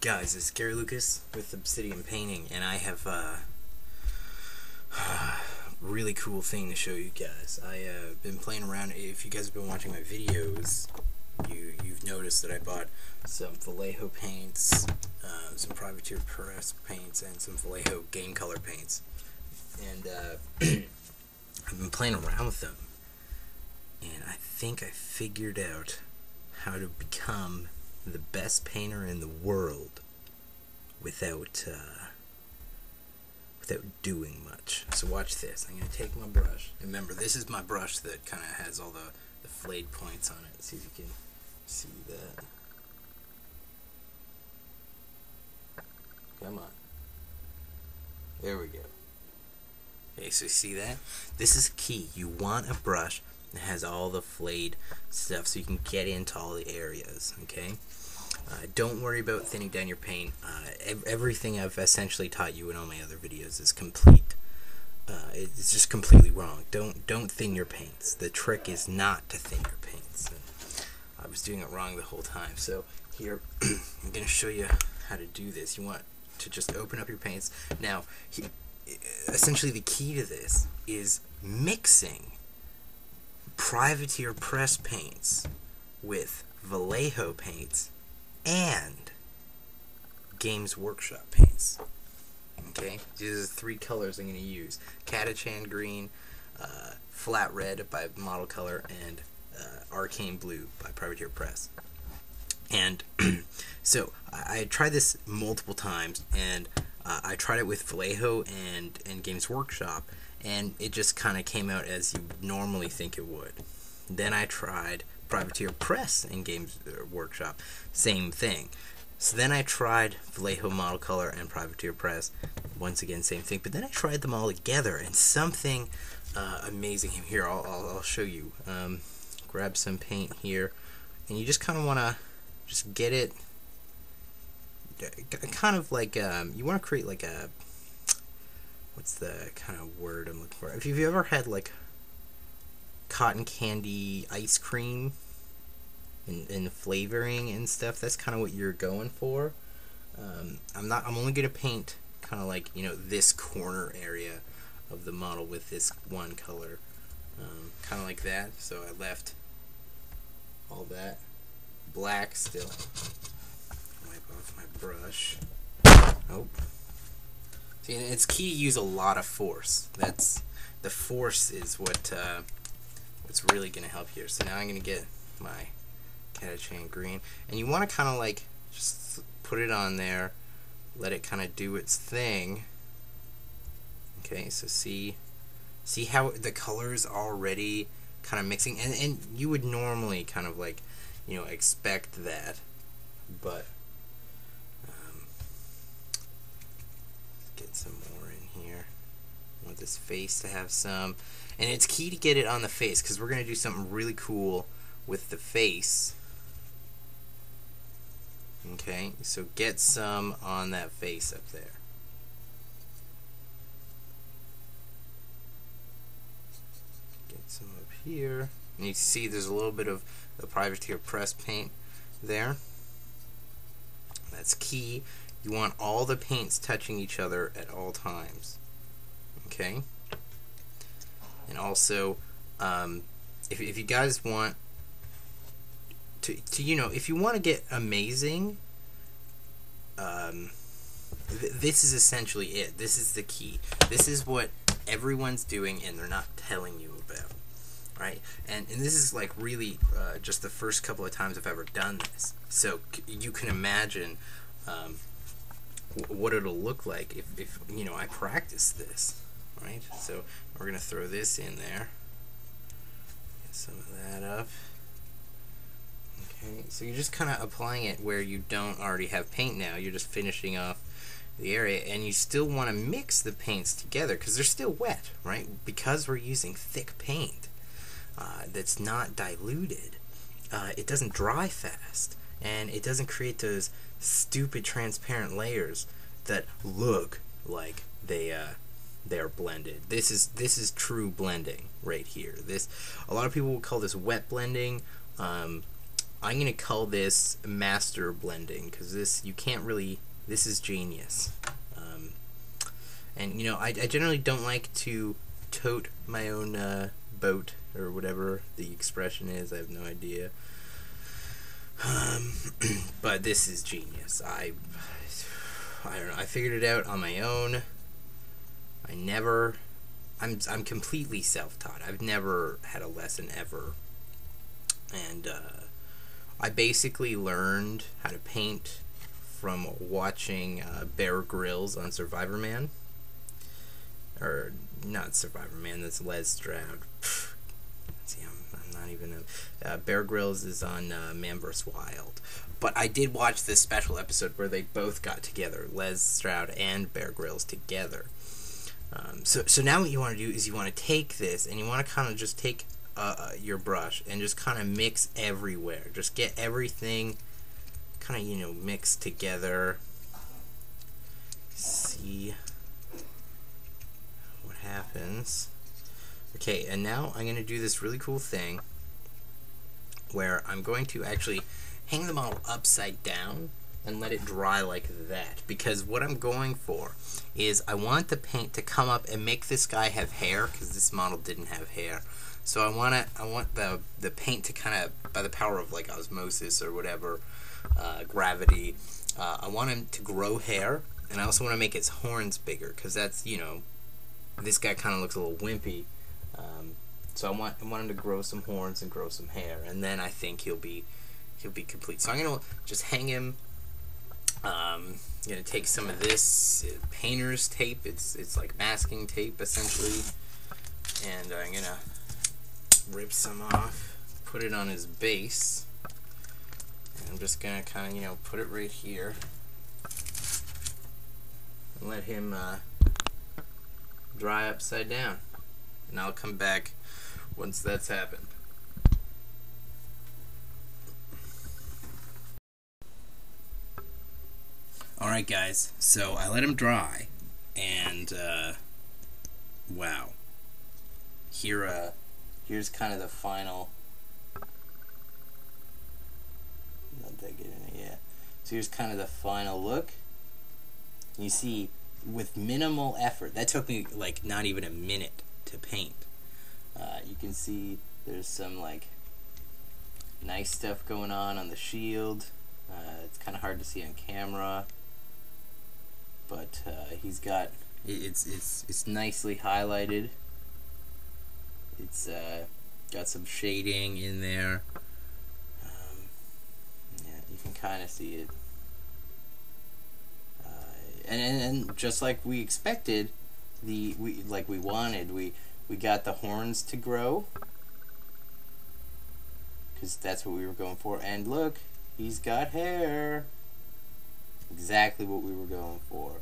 Guys, it's Gary Lucas with Obsidian Painting, and I have a really cool thing to show you guys. I've been playing around. If you guys have been watching my videos, you've noticed that I bought some Vallejo paints, some Privateer Press paints, and some Vallejo Game Color paints. And I've been playing around with them, and I think I figured out how to become the best painter in the world without doing much. So watch this. I'm going to take my brush. Remember, this is my brush that kind of has all the flayed points on it. See if you can see that. Come on. There we go. Okay, so you see that? This is key. You want a brush that has all the flayed stuff so you can get into all the areas, okay? Don't worry about thinning down your paint. Everything I've essentially taught you in all my other videos is complete. It's just completely wrong. Don't thin your paints. The trick is not to thin your paints. And I was doing it wrong the whole time. So here, I'm going to show you how to do this. You want to just open up your paints. Now, essentially the key to this is mixing Privateer Press paints with Vallejo paints and Games Workshop paints. Okay, these are the three colors I'm going to use: Catachan Green, Flat Red by Model Color, and Arcane Blue by Privateer Press. And so I tried this multiple times, and I tried it with Vallejo and Games Workshop, and it just kind of came out as you normally think it would. Then I tried Privateer Press and Games Workshop, same thing. So then I tried Vallejo Model Color and Privateer Press, once again same thing. But then I tried them all together, and something amazing. Here, I'll show you. Grab some paint here, and you just kind of want to just get it, kind of like you want to create like a, what's the kind of word I'm looking for? If you've ever had like cotton candy ice cream and flavoring and stuff, that's kind of what you're going for. I'm only gonna paint kind of like, you know, this corner area of the model with this one color, kind of like that. So I left all that black still. Wipe off my brush. Oh, see, it's key to use a lot of force. That's the force is what's really going to help here. So now I'm going to get my Catachan Green, and you want to kind of like just put it on there, let it kind of do its thing. Okay, so see how the colors already kind of mixing, and you would normally kind of like, you know, expect that, but get some more in here. I want this face to have some. And it's key to get it on the face, because we're going to do something really cool with the face. Okay, so get some on that face up there. Get some up here. And you see there's a little bit of the Privateer Press paint there. That's key. You want all the paints touching each other at all times. Okay? And also, if you guys want to you know, if you want to get amazing, this is essentially it. This is the key. This is what everyone's doing and they're not telling you about, right? And this is like really just the first couple of times I've ever done this. So you can imagine what it'll look like if you know, I practice this. Right, so we're going to throw this in there. Get some of that up. Okay, so you're just kind of applying it where you don't already have paint now. You're just finishing off the area, and you still want to mix the paints together because they're still wet, right? Because we're using thick paint that's not diluted, it doesn't dry fast, and it doesn't create those stupid transparent layers that look like they are blended. This is true blending right here. A lot of people will call this wet blending. I'm gonna call this master blending, because this you can't really. This is genius. And you know, I generally don't like to tote my own boat, or whatever the expression is. I have no idea. But this is genius. I don't know. I figured it out on my own. I'm completely self-taught. I've never had a lesson ever. And I basically learned how to paint from watching Bear Grylls on Survivor Man. Or, not Survivor Man, that's Les Stroud. See, I'm not even a... Bear Grylls is on Man vs. Wild. But I did watch this special episode where they both got together, Les Stroud and Bear Grylls together. So now what you want to do is you want to take this, and you want to kind of just take your brush and just kind of mix everywhere. Just get everything kind of, you know, mixed together. See what happens. Okay, and now I'm going to do this really cool thing where I'm going to actually hang the model upside down and let it dry like that, because what I'm going for is I want the paint to come up and make this guy have hair, because this model didn't have hair. So I want the paint to kind of, by the power of like osmosis or whatever, gravity, I want him to grow hair, and I also want to make his horns bigger, because that's, you know, this guy kind of looks a little wimpy. So I want him to grow some horns and grow some hair, and then I think he'll be complete. So I'm gonna just hang him. I'm gonna take some of this painter's tape. It's like masking tape essentially, and I'm gonna rip some off, put it on his base, and I'm just gonna kind of, you know, put it right here and let him dry upside down, and I'll come back once that's happened. Alright guys, so I let him dry, and wow, here's kind of the final, not that good in it yet, so here's kind of the final look. You see, with minimal effort, that took me like not even a minute to paint. You can see there's some like nice stuff going on the shield. It's kind of hard to see on camera, but he's got it's nicely highlighted. It's got some shading in there. Yeah, you can kind of see it. And just like we expected, we got the horns to grow, because that's what we were going for. And look, he's got hair. Exactly what we were going for.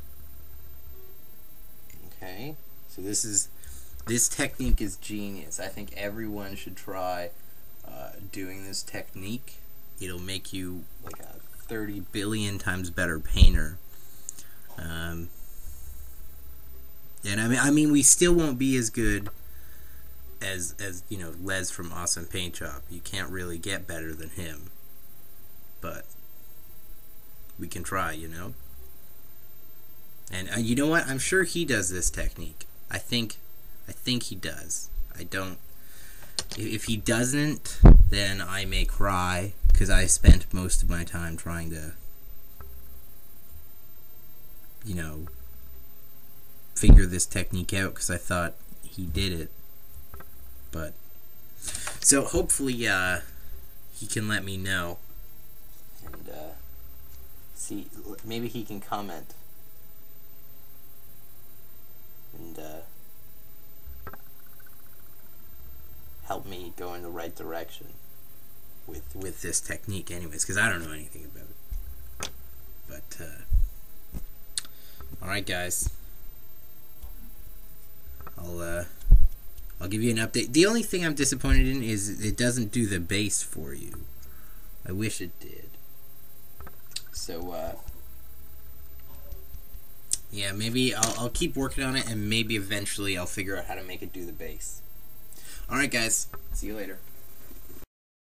Okay, so this technique is genius. I think everyone should try doing this technique. It'll make you like a 30 billion times better painter. And I mean, we still won't be as good as you know, Les from Awesome Paint Shop. You can't really get better than him, but we can try, you know. And you know what? I'm sure he does this technique. I think he does. I don't. If he doesn't, then I may cry, because I spent most of my time trying to, you know, figure this technique out, because I thought he did it. But so hopefully he can let me know, and see, maybe he can comment and help me go in the right direction with this technique anyways, because I don't know anything about it. But alright guys, I'll give you an update. The only thing I'm disappointed in is it doesn't do the base for you. I wish it did. So yeah, maybe I'll keep working on it, and maybe eventually I'll figure out how to make it do the base. Alright guys, see you later.